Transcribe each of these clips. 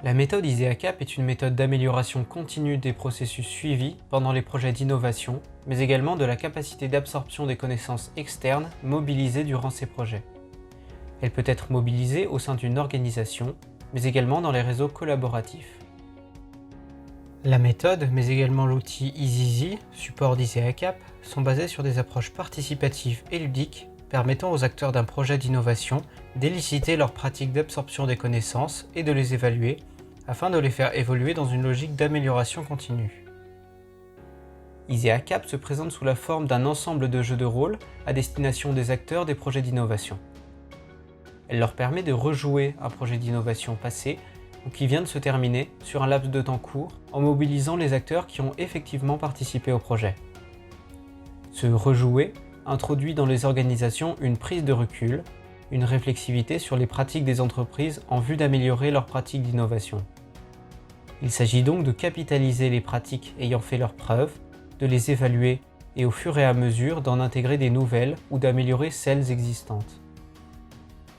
La méthode ISEA-CAP est une méthode d'amélioration continue des processus suivis pendant les projets d'innovation, mais également de la capacité d'absorption des connaissances externes mobilisées durant ces projets. Elle peut être mobilisée au sein d'une organisation, mais également dans les réseaux collaboratifs. La méthode, mais également l'outil EasyZ, support d'ISEA-CAP, sont basés sur des approches participatives et ludiques permettant aux acteurs d'un projet d'innovation d'éliciter leurs pratiques d'absorption des connaissances et de les évaluer afin de les faire évoluer dans une logique d'amélioration continue. ISEA-CAP se présente sous la forme d'un ensemble de jeux de rôle à destination des acteurs des projets d'innovation. Elle leur permet de rejouer un projet d'innovation passé ou qui vient de se terminer sur un laps de temps court en mobilisant les acteurs qui ont effectivement participé au projet. Ce rejouer introduit dans les organisations une prise de recul, une réflexivité sur les pratiques des entreprises en vue d'améliorer leurs pratiques d'innovation. Il s'agit donc de capitaliser les pratiques ayant fait leurs preuves, de les évaluer et au fur et à mesure d'en intégrer des nouvelles ou d'améliorer celles existantes.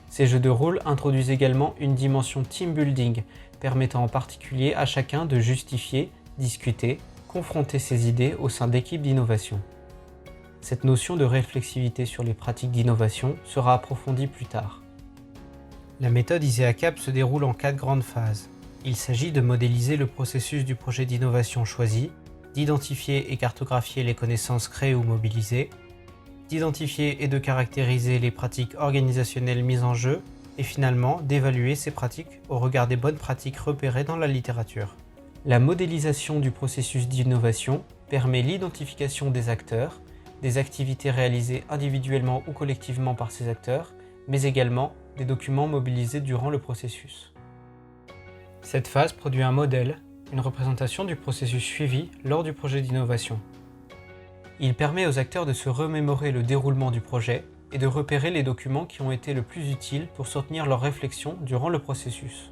Ces jeux de rôle introduisent également une dimension team building, permettant en particulier à chacun de justifier, discuter, confronter ses idées au sein d'équipes d'innovation. Cette notion de réflexivité sur les pratiques d'innovation sera approfondie plus tard. La méthode ISEA-CAP se déroule en 4 grandes phases. Il s'agit de modéliser le processus du projet d'innovation choisi, d'identifier et cartographier les connaissances créées ou mobilisées, d'identifier et de caractériser les pratiques organisationnelles mises en jeu, et finalement d'évaluer ces pratiques au regard des bonnes pratiques repérées dans la littérature. La modélisation du processus d'innovation permet l'identification des acteurs, des activités réalisées individuellement ou collectivement par ces acteurs, mais également des documents mobilisés durant le processus. Cette phase produit un modèle, une représentation du processus suivi lors du projet d'innovation. Il permet aux acteurs de se remémorer le déroulement du projet et de repérer les documents qui ont été le plus utiles pour soutenir leur réflexion durant le processus.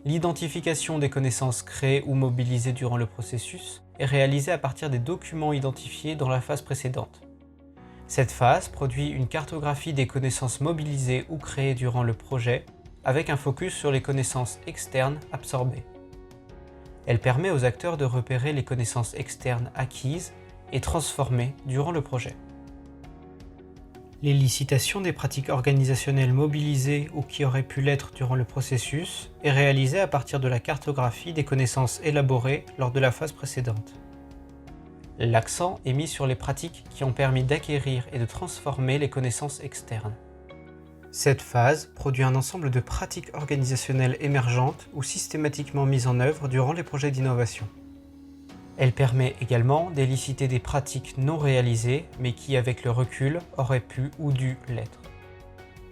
L'identification des connaissances créées ou mobilisées durant le processus est réalisée à partir des documents identifiés dans la phase précédente. Cette phase produit une cartographie des connaissances mobilisées ou créées durant le projet, avec un focus sur les connaissances externes absorbées. Elle permet aux acteurs de repérer les connaissances externes acquises et transformées durant le projet. L'élicitation des pratiques organisationnelles mobilisées ou qui auraient pu l'être durant le processus est réalisée à partir de la cartographie des connaissances élaborées lors de la phase précédente. L'accent est mis sur les pratiques qui ont permis d'acquérir et de transformer les connaissances externes. Cette phase produit un ensemble de pratiques organisationnelles émergentes ou systématiquement mises en œuvre durant les projets d'innovation. Elle permet également d'éliciter des pratiques non réalisées, mais qui, avec le recul, auraient pu ou dû l'être.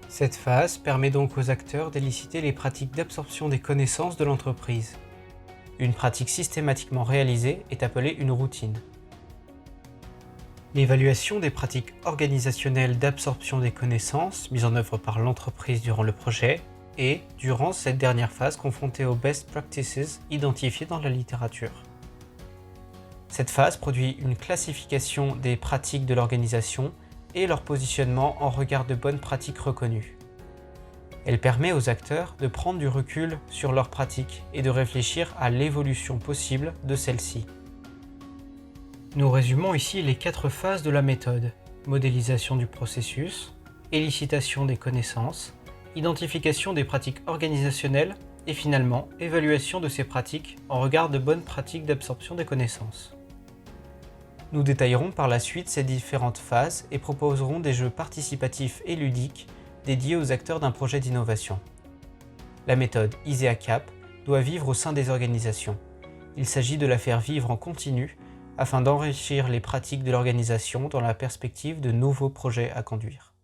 Cette phase permet donc aux acteurs d'éliciter les pratiques d'absorption des connaissances de l'entreprise. Une pratique systématiquement réalisée est appelée une routine. L'évaluation des pratiques organisationnelles d'absorption des connaissances mises en œuvre par l'entreprise durant le projet est, durant cette dernière phase, confrontée aux best practices identifiées dans la littérature. Cette phase produit une classification des pratiques de l'organisation et leur positionnement en regard de bonnes pratiques reconnues. Elle permet aux acteurs de prendre du recul sur leurs pratiques et de réfléchir à l'évolution possible de celles-ci. Nous résumons ici les 4 phases de la méthode: modélisation du processus, élicitation des connaissances, identification des pratiques organisationnelles et finalement évaluation de ces pratiques en regard de bonnes pratiques d'absorption des connaissances. Nous détaillerons par la suite ces différentes phases et proposerons des jeux participatifs et ludiques dédiés aux acteurs d'un projet d'innovation. La méthode ISEA-CAP doit vivre au sein des organisations. Il s'agit de la faire vivre en continu afin d'enrichir les pratiques de l'organisation dans la perspective de nouveaux projets à conduire.